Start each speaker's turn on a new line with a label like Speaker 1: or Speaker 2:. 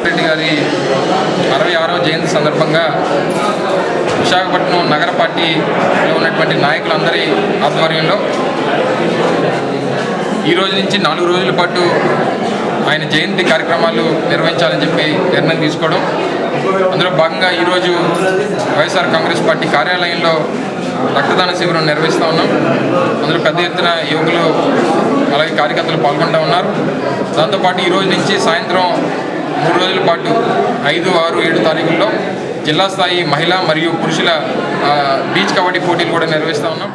Speaker 1: రెడ్డి గారి 66వ జయంతి సందర్భంగా విశాఖపట్నం నగర పార్టీలో ఉన్నటువంటి నాయకులందరి ఆధ్వర్యంలో ఈ రోజు నుంచి 4 రోజుల పాటు ఆయన జయంతి కార్యక్రమాలు నిర్వహించాలని చెప్పి నిర్ణయం తీసుకోవడం. అందులో భాగంగా ఈరోజు వైఎస్ఆర్ కాంగ్రెస్ పార్టీ కార్యాలయంలో రక్తదాన శిబిరం నిర్వహిస్తూ ఉన్నాం. అందులో పెద్ద ఎత్తున యువకులు అలాగే కార్యకర్తలు పాల్గొంటూ ఉన్నారు. దాంతోపాటు ఈరోజు నుంచి సాయంత్రం 3 రోజుల పాటు 5, 6, 7 తారీఖుల్లో జిల్లా స్థాయి మహిళా మరియు పురుషుల బీచ్ కబడ్డీ పోటీలు కూడా నిర్వహిస్తూ ఉన్నాం.